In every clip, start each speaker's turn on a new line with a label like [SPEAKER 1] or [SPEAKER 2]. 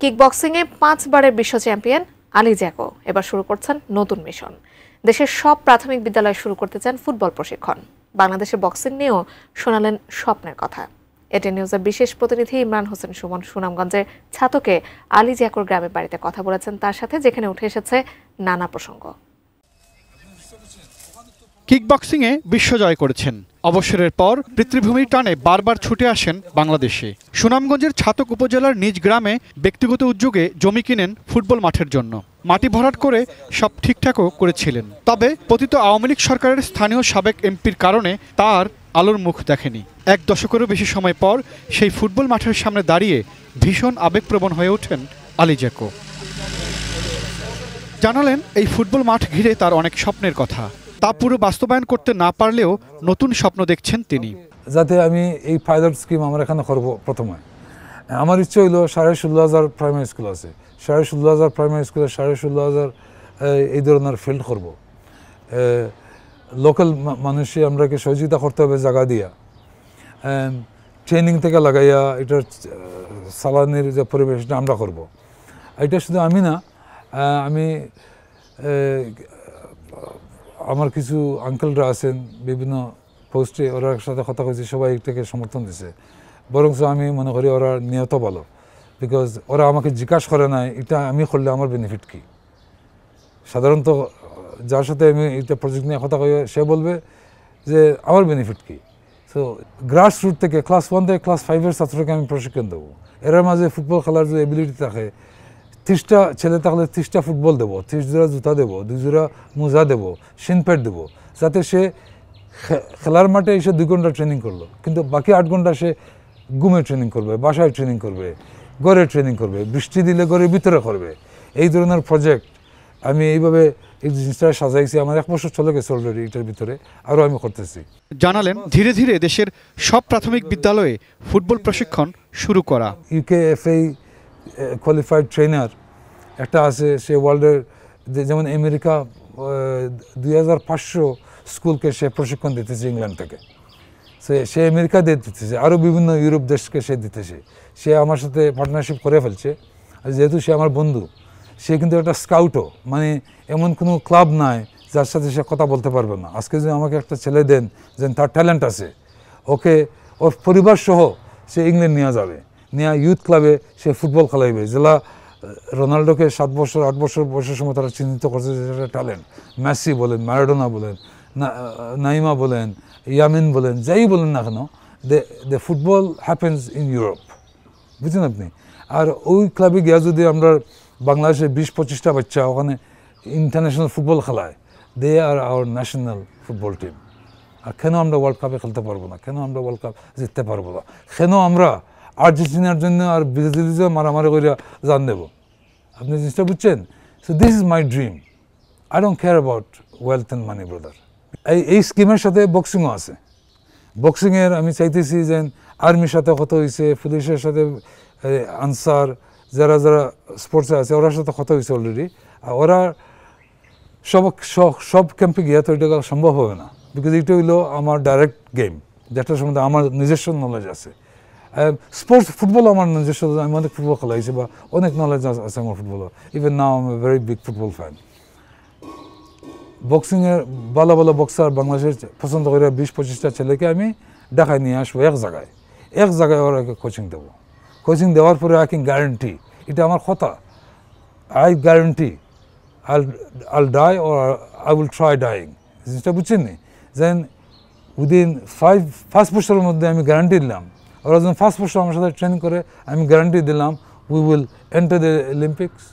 [SPEAKER 1] কিকবক্সিংয়ে 5 বারের বিশ্ব champion Ali Jacko এবার শুরু করছেন নতুন মিশন। দেশের সব প্রাথমিক বিদ্যালয়ে শুরু করতে চান ফুটবল প্রশিক্ষণ। বাংলাদেশের বক্সিং নিয়েও শোনালেন স্বপ্নের কথা। এটিএন নিউজের বিশেষ প্রতিনিধি ইমরান হোসেন সুমন সুনামগঞ্জের ছাতকে আলী জ্যাকোর গ্রামের বাড়িতে কথা বলেছেন তার সাথে, যেখানে উঠে এসেছে নানা প্রসঙ্গ।
[SPEAKER 2] কিকবক্সিংয়ে বিশ্বজয় করেছেন। অবসরের পর পিতৃভূমির টানে বারবার ছুটে আসেন বাংলাদেশে। সুনামগঞ্জের ছাতক উপজেলার নিজ গ্রামে ব্যক্তিগত উদ্যোগে জমি কিনেন ফুটবল মাঠের জন্য। মাটি ভরাট করে সব ঠিকঠাকও করেছিলেন। তবে পতিত আওয়ামী লীগ সরকারের স্থানীয় সাবেক এমপির কারণে তার আলোর মুখ দেখেনি। 1 দশকেরও বেশি সময় পর সেই ফুটবল মাঠের সামনে দাঁড়িয়ে ভীষণ আবেগপ্রবণ হয়ে ওঠেন আলী জ্যাকো। জানালেন এই ফুটবল মাঠ ঘিরে তার অনেক স্বপ্নের কথা। তা পুরো বাস্তবায়ন করতে না পারলেও নতুন স্বপ্ন দেখছেন তিনি।
[SPEAKER 3] যাতে আমি এই পাইলট স্কিম আমার এখানে করব। প্রথমে আমার ইচ্ছে হইল 16,500 প্রাইমারি স্কুল আছে, 16,500 প্রাইমারি স্কুলে 16,500 এই ধরনের ফিল্ড করব। লোকাল মানুষই আমরাকে সহযোগিতা করতে হবে জায়গা দিয়া, ট্রেনিং থেকে লাগাইয়া এটার সালানির যে পরিবেশটা আমরা করব। এটা শুধু আমি না, আমি আমার কিছু আঙ্কেলরা আছেন বিভিন্ন পোস্টে, ওরার সাথে কথা কইছি, সবাই এটাকে সমর্থন দিছে। বরং আমি মনে করি ওরা নিয়ত ভালো, বিকজ ওরা আমাকে জিজ্ঞাসা করে নাই এটা আমি করলে আমার বেনিফিট কী। সাধারণত যার সাথে আমি এটা প্রজেক্ট নিয়ে কথা কই সে বলবে যে আমার বেনিফিট কী। সো গ্রাস রুট থেকে ক্লাস 1 থেকে ক্লাস 5-এর ছাত্রকে আমি প্রশিক্ষণ দেবো। এর মাঝে ফুটবল খেলার যে এবিলিটি থাকে, 30টা ছেলে থাকলে 30টা ফুটবল দেবো, 30 জোড়া জুতা দেবো, 2 জোড়া মোজা দেবো, শিন প্যাড দেবো, যাতে সে খেলার মাঠে এসে 2 ঘন্টা ট্রেনিং করলো, কিন্তু বাকি 8 ঘন্টা সে ঘুমে ট্রেনিং করবে, বাসায় ট্রেনিং করবে, ঘরে ট্রেনিং করবে, বৃষ্টি দিলে ঘরের ভিতরে করবে। এই ধরনের প্রজেক্ট আমি এইভাবে এই জিনিসটা সাজাইছি। আমার 1 বছর চলে গেছে অলরেডি, এটার ভিতরে আরও আমি করতেছি।
[SPEAKER 2] জানালেন ধীরে ধীরে দেশের সব প্রাথমিক বিদ্যালয়ে ফুটবল প্রশিক্ষণ শুরু করা।
[SPEAKER 3] UKFA কোয়ালিফাইড ট্রেনার একটা আছে, সে ওয়ার্ল্ডের যেমন আমেরিকা 2500 স্কুলকে সে প্রশিক্ষণ দিতেছে ইংল্যান্ড থেকে। সে আমেরিকা দিয়ে দিতেছে, আরও বিভিন্ন ইউরোপ দেশকে সে দিতেছে। সে আমার সাথে পার্টনারশিপ করে ফেলছে। আর যেহেতু সে আমার বন্ধু, সে কিন্তু একটা স্কাউটও, মানে এমন কোনো ক্লাব নাই যার সাথে সে কথা বলতে পারবে না। আজকে যদি আমাকে একটা ছেলে দেন যে তার ট্যালেন্ট আছে, ওকে ওর পরিবার সহ সে ইংল্যান্ড নিয়ে যাবে, নিয়ে ইউথ ক্লাবে সে ফুটবল খেলাইবে। জেলা রোনাল্ডোকে 7 বছর 8 বছর বয়সের সময় তারা চিহ্নিত করছে যে সেটা ট্যালেন্ট। মেসি বলেন, ম্যারাডোনা বলেন, নাইমা বলেন, ইয়ামিন বলেন, যাই বলেন না কেন, the football happens in Europe, বুঝছেন আপনি। আর ওই ক্লাবে গিয়া যদি আমরা বাংলাদেশের 20-25টা বাচ্চা ওখানে ইন্টারন্যাশনাল ফুটবল খেলায়, দে আর আওয়ার ন্যাশনাল ফুটবল টিম। আর কেন আমরা ওয়ার্ল্ড কাপে খেলতে পারবো না? কেন আমরা ওয়ার্ল্ড কাপ জিততে পারবো না? কেন আমরা আর্জেন্টিনার জন্য আর ব্রাজিলের মারামারি করে জান দেব? আপনি জিনিসটা বুঝছেন? So this is my dream. I don't care about wealth and money, brother. এই স্কিমের সাথে বক্সিংও আছে। বক্সিংয়ের আমি চাইতেছি যে আর্মির সাথে কথা হয়েছে, পুলিশের সাথে, আনসার যারা যারা স্পোর্টসে আছে ওরার সাথে কথা হয়েছে অলরেডি। আর ওরা সব ক্যাম্পে গিয়ে তো এটা সম্ভব হবে না, বিকজ এটা হইলো আমার ডাইরেক্ট গেম, যেটার সম্বন্ধে আমার নিজস্ব নলেজ আছে। স্পোর্টস ফুটবল আমার নিজস্ব, আমি অনেক ফুটবল খেলাইছি বা অনেক নলেজ আছে আমার football. Even now I am a very big football fan. বক্সিংয়ের ভালো ভালো বক্সার বাংলাদেশের পছন্দ করে 20-25টা ছেলেকে আমি ঢাকায় নিয়ে আসবো এক জায়গায় ওরা কোচিং দেবো। কোচিং দেওয়ার পরে আই ক্যান গ্যারেন্টি, এটা আমার কথা, I guarantee I'll die or I will try dying. জিনিসটা বুঝছেন নি? যেন উইদিন 5 বছরের মধ্যে আমি গ্যারান্টি দিলাম, ওরা যখন 5 বছর আমার সাথে ট্রেনিং করে, আমি গ্যারান্টি দিলাম we will enter the Olympics,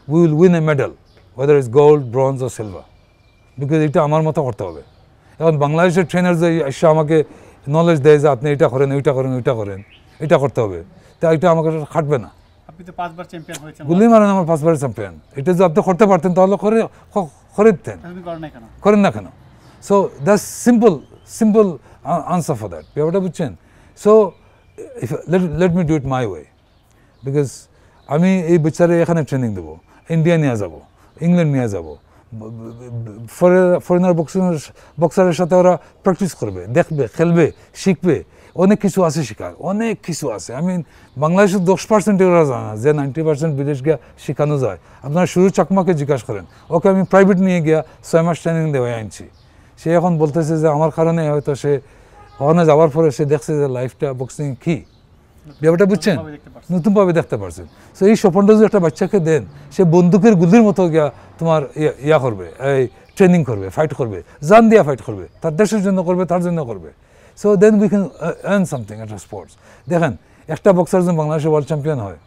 [SPEAKER 3] we will win a medal, whether it's gold, bronze or silver, because এটা আমার মতো করতে হবে। এখন বাংলাদেশের ট্রেনার যে এসে আমাকে নলেজ দেয় যে আপনি এটা করেন, ওইটা করেন, ওইটা করেন, এটা করতে হবে, তা এটা আমাকে খাটবে না।
[SPEAKER 2] আপনি তো 5 বার চ্যাম্পিয়ন হয়েছেন।
[SPEAKER 3] গুলি মারেন, আমার 5 বারের চ্যাম্পিয়ন। এটা যদি আপনি করতে পারতেন তাহলে করে দিতেন, করেন না কেন? So that's simple answer for that. ব্যাপারটা বুঝছেন? So let me do it my way, because আমি এই বাচ্চারে এখানে ট্রেনিং দেবো, ইন্ডিয়া নিয়ে যাবো, ইংল্যান্ড নিয়ে যাবো, ফরেনার বক্সারের সাথে ওরা প্র্যাকটিস করবে, দেখবে, খেলবে, শিখবে, অনেক কিছু আছে শেখার, অনেক কিছু আছে। বাংলাদেশের 10% ওরা জানা যে 90% বিদেশ গিয়া শেখানো যায়। আপনারা শুরু চাকমাকে জিজ্ঞাসা করেন, ওকে আমি প্রাইভেট নিয়ে গিয়া 6 মাস ট্রেনিং দেওয়া আনছি। সে এখন বলতেছে যে আমার কারণে হয়তো সে ওখানে যাওয়ার পরে সে দেখছে যে লাইফটা বক্সিং কী, ব্যাপারটা বুঝছেন, নতুনভাবে দেখতে পারছেন। সো এই স্বপ্নটা যদি একটা বাচ্চাকে দেন, সে বন্দুকের গুলির মতো গিয়া তোমার ইয়া করবে, এই ট্রেনিং করবে, ফাইট করবে, জান দিয়া ফাইট করবে, তার দেশের জন্য করবে, তার জন্য করবে। So then we can earn something at sports. দেখেন একটা বক্সার যখন বাংলাদেশে ওয়ার্ল্ড চ্যাম্পিয়ন হয়,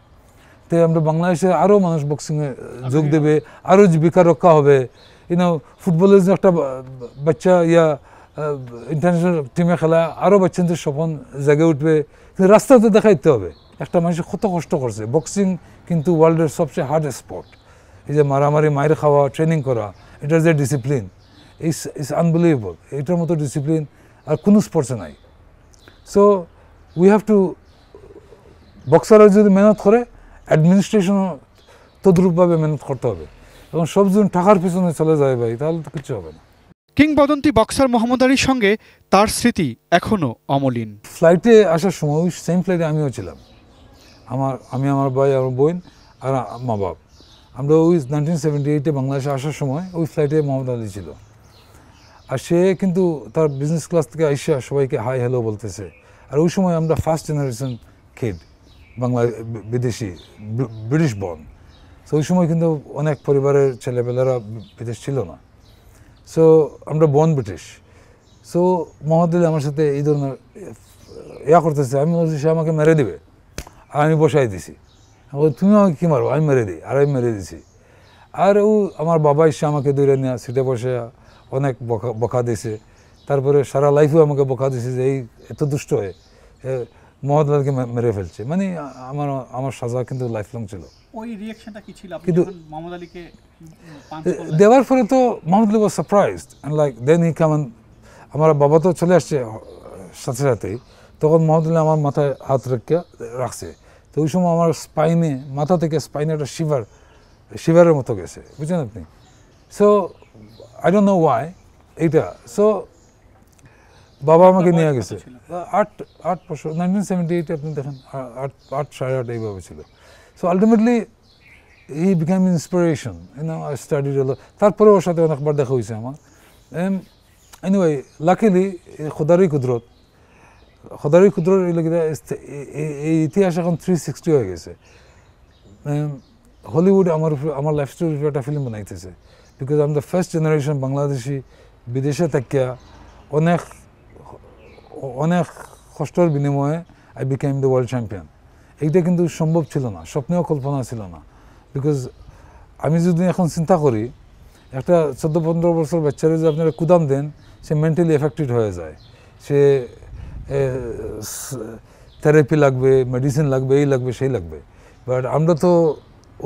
[SPEAKER 3] তো আমরা বাংলাদেশে আরও মানুষ বক্সিংয়ে যোগ দেবে, আরও জীবিকা রক্ষা হবে। ফুটবলের যে একটা বাচ্চা ইন্টারন্যাশনাল টিমে খেলা, আরও বাচ্চাদের স্বপ্ন জেগে উঠবে। কিন্তু রাস্তাতে দেখাইতে হবে একটা মানুষ কত কষ্ট করছে। বক্সিং কিন্তু ওয়ার্ল্ডের সবচেয়ে হার্ড স্পোর্ট। এই যে মারামারি, মায়ের খাওয়া, ট্রেনিং করা, এটার যে ডিসিপ্লিন ইস আনবিলিভেবল। এটার মতো ডিসিপ্লিন আর কোনো স্পোর্টসে নাই। সো উই হ্যাভ টু, বক্সাররা যদি মেহনত করে, অ্যাডমিনিস্ট্রেশনও তদ্রূপভাবে মেহনত করতে হবে। এবং সব যদি টাকার পিছনে চলে যায় ভাই, তাহলে তো কিছু হবে না।
[SPEAKER 2] কিংবদন্তি বক্সার মোহাম্মদ আলীর সঙ্গে তার স্মৃতি এখনও অমলিন।
[SPEAKER 3] ফ্লাইটে আসার সময় ওই সেম ফ্লাইটে আমিও ছিলাম। আমার ভাই, আমার বোন আর মা বাপ, আমরা ওই 1978-এ বাংলাদেশে আসার সময় ওই ফ্লাইটে মোহাম্মদ আলী ছিল। আর সে কিন্তু তার বিজনেস ক্লাস থেকে আইসা সবাইকে হাই হ্যালো বলতেছে। আর ওই সময় আমরা ফার্স্ট জেনারেশন কিড, বাংলা বিদেশি, ব্রিটিশ বর্ন। সো ওই সময় কিন্তু অনেক পরিবারের ছেলেপেলেরা বিদেশ ছিল না। সো আমরা born British. So Mohammad Ali আমার সাথে এই ধরনের করতেছে। আমি বলছি সে আমাকে মেরে দেবে, আর আমি বসাই দিছি। তুমি আমাকে কী মারো, আমি মেরে দিই, আর আমি মেরে দিছি। আর আমার বাবা এসে আমাকে দূরে নিয়ে সিটে বসে অনেক বকা দিয়েছে। তারপরে সারা লাইফেও আমাকে বকা দিয়েছে যে এই এত দুষ্ট হয়ে মোহাম্মদ আলীকে মেরে ফেলছে। মানে আমার সাজা কিন্তু লাইফ লং ছিল।
[SPEAKER 2] ওই রিঅ্যাকশনটা কি ছিল
[SPEAKER 3] কিন্তু
[SPEAKER 2] মোহাম্মদ আলীকে
[SPEAKER 3] দেওয়ার পরে তো Muhammad Ali was surprised and like then he came. আমার বাবা তো চলে আসছে সাথে সাথেই, তখন মোহাম্মদ আলী আমার মাথায় হাত রাখছে। তো ওই সময় আমার স্পাইনে, মাথা থেকে স্পাইনে একটা শিভারের মতো গেছে, বুঝছেন আপনি। So I don't know Y এইটা। সো বাবা আমাকে নিয়ে গেছে 8 বছর, 1978 আপনি দেখেন, 8 সাড়ে 8 এইভাবে ছিল। So ultimately he became inspiration, I studied a lot. তারপরে ওর সাথে অনেকবার দেখা হয়েছে আমার। এনিওয়ে লাকিলি খোদারই কুদরত এই ইতিহাস এখন 360 হয়ে গেছে। হলিউড আমার লাইফ স্টোরির উপরে একটা ফিল্ম বানাইতেছে। Because I am the first generation Bangladeshi বিদেশে থাকিয়া অনেক কষ্টর বিনিময়ে I became the world champion. এইটা কিন্তু সম্ভব ছিল না, স্বপ্নেও কল্পনা ছিল না। বিকজ আমি যদি এখন চিন্তা করি, একটা 14-15 বছর বাচ্চারা যদি আপনারা কুদাম দেন, সে মেন্টালি এফেক্টেড হয়ে যায়। সে থেরাপি লাগবে, মেডিসিন লাগবে, এই লাগবে, সেই লাগবে। বাট আমরা তো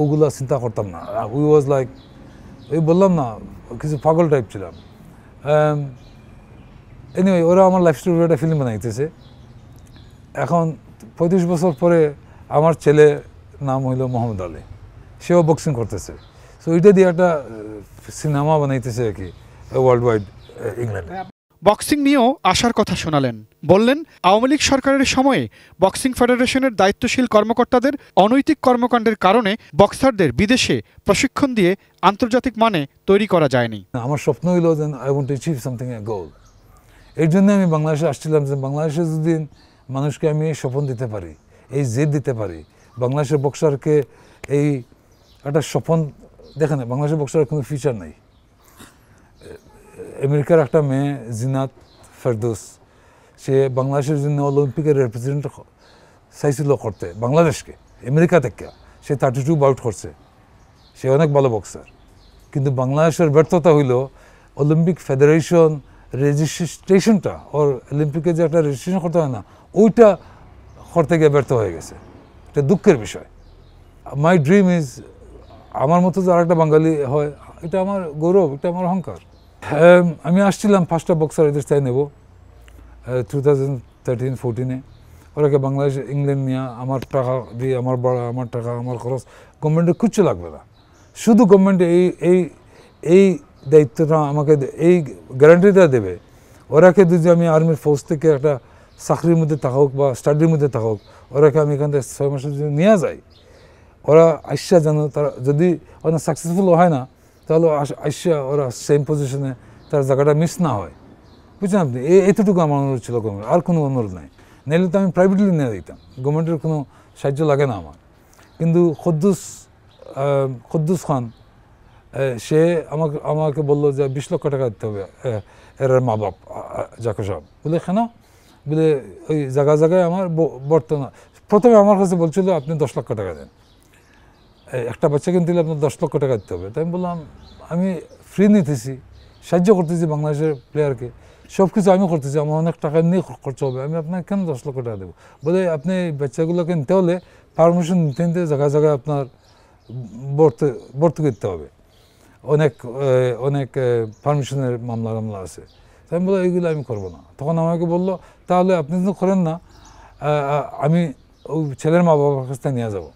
[SPEAKER 3] ওগুলা চিন্তা করতাম না। উই ওয়াজ লাইক, ওই বললাম না, কিছু পাগল টাইপ ছিলাম। এনিওয়ে ওরা আমার লাইফ স্টোরি একটা ফিল্ম বানাইতেছে। এখন 35 বছর পরে আমার ছেলে নাম হইল মোহাম্মদ আলী, সেও বক্সিং করতেছে। সো ওইটা দিয়ে একটা সিনেমা বানাইতেছে আর কি, ওয়ার্ল্ড ওয়াইড ইংল্যান্ডে।
[SPEAKER 2] বক্সিং নিয়েও আশার কথা শোনালেন। বললেন, আওয়ামী লীগ সরকারের সময়ে বক্সিং ফেডারেশনের দায়িত্বশীল কর্মকর্তাদের অনৈতিক কর্মকাণ্ডের কারণে বক্সারদের বিদেশে প্রশিক্ষণ দিয়ে আন্তর্জাতিক মানে তৈরি করা যায়নি।
[SPEAKER 3] আমার স্বপ্ন হইল যে I want to achieve something a goal. এর জন্য আমি বাংলাদেশে আসছিলাম, যে বাংলাদেশে যদি মানুষকে আমি এই স্বপ্ন দিতে পারি, এই জেদ দিতে পারি, বাংলাদেশের বক্সারকে এই একটা স্বপ্ন দেখেন। বাংলাদেশের বক্সারের কোনো ফিউচার নেই। আমেরিকার একটা মেয়ে জিনাত ফেরদৌস, সে বাংলাদেশের জন্য অলিম্পিকের রিপ্রেজেন্ট চাইছিল করতে বাংলাদেশকে, আমেরিকা থেকে। সে 32 বাউট করছে, সে অনেক ভালো বক্সার। কিন্তু বাংলাদেশের ব্যর্থতা হইল অলিম্পিক ফেডারেশন রেজিস্ট্রেশনটা, ওর অলিম্পিকে যে একটা রেজিস্ট্রেশন করতে হয় না, ওইটা করতে গিয়ে ব্যর্থ হয়ে গেছে। এটা দুঃখের বিষয়। মাই ড্রিম ইজ আমার মতো যে আরেকটা বাঙালি হয়, এটা আমার গৌরব, এটা আমার অহংকার। আমি আসছিলাম 5টা বক্সার এদের চাই নেব 2013-14-এ। ওরাকে বাংলাদেশ ইংল্যান্ড নিয়ে আমার টাকা দিয়ে, আমার ভাড়া, আমার টাকা, আমার খরচ, গভর্নমেন্টের কিচ্ছু লাগবে না। শুধু গভর্নমেন্টে এই দায়িত্বটা আমাকে, এই গ্যারান্টিটা দেবে। ওরাকে যদি আমি আর্মির ফৌজ থেকে একটা চাকরির মধ্যে থাকুক বা স্টাডির মধ্যে থাকুক, ওরাকে আমি এখান থেকে 6 মাসের জন্য নিয়ে যাই। ওরা আইসা যেন তারা যদি ওরা সাকসেসফুল হয় না, তাহলে আইসা ওরা সেম পজিশনে তার জায়গাটা মিস না হয়। বুঝছেন আপনি? এতটুকু আমার অনুরোধ ছিল গভর্নমেন্ট, আর কোনো অনুরোধ নাই। নাহলে তো আমি প্রাইভেটলি নিয়ে দিতাম, গভর্নমেন্টের কোনো সাহায্য লাগে না আমার। কিন্তু কুদ্দুস খান সে আমাকে বললো যে 20 লক্ষ টাকা দিতে হবে এর মা বাপ জাকর সাহেব। বলে কেন? বলে ওই জায়গায় আমার বর্তমান প্রথমে আমার কাছে বলছিল আপনি 10 লক্ষ টাকা দেন, একটা বাচ্চা কিনতে হলে আপনার 10 লক্ষ টাকা দিতে হবে। তাই আমি বললাম আমি ফ্রি নিতেছি, সাহায্য করতেছি বাংলাদেশের প্লেয়ারকে, সব কিছু আমি করতেছি, আমার অনেক টাকা নিয়ে খরচ হবে, আমি আপনাকে কেন 10 লক্ষ টাকা দেবো? বলে আপনি বাচ্চাগুলোকে নিতে হলে পারমিশন নিতে জায়গায় আপনার ভর্তি করতে হবে, অনেক পারমিশনের মামলা আছে। তাই আমি বললাম এইগুলো আমি করবো না। তখন আমাকে বললো তাহলে আপনি তো করেন না, আমি ওই ছেলের মা বাবার কাছ থেকে নিয়ে যাবো।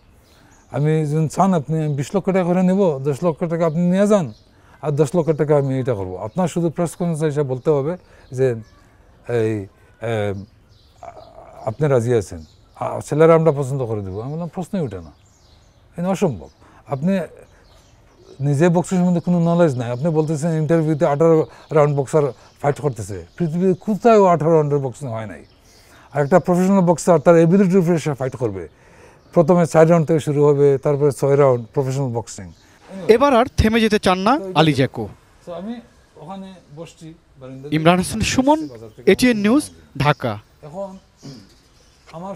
[SPEAKER 3] আমি যদি চান আপনি 20 লক্ষ টাকা করে নেব, 10 লক্ষ টাকা আপনি নিয়ে যান, আর 10 লক্ষ টাকা আমি এটা করবো। আপনার শুধু প্রেস কনফারেন্স হিসেবে বলতে হবে যে এই আপনি রাজি আছেন, ছেলেরা আমরা পছন্দ করে দেবো। আমি বললাম প্রশ্নই ওঠে না, এটা অসম্ভব। আপনি নিজে বক্সের সম্বন্ধে কোনো নলেজ নাই, আপনি বলতেছেন ইন্টারভিউতে 18 রাউন্ড বক্সার ফাইট করতেছে। পৃথিবীর কোথাও 18 রাউন্ডের বক্সিং হয় নাই। আর একটা প্রফেশনাল বক্সার তার এবিলিটির উপরে সে ফাইট করবে। প্রথমে 4 রাউন্ড থেকে শুরু হবে, তারপরে 6 রাউন্ড প্রফেশনাল বক্সিং।
[SPEAKER 2] এবার আর থেমে যেতে চান না আলী জ্যাকো।
[SPEAKER 3] আমি ওখানে বসছি।
[SPEAKER 2] Imran Hossain Suman, ATN news, Dhaka.
[SPEAKER 3] এখন আমার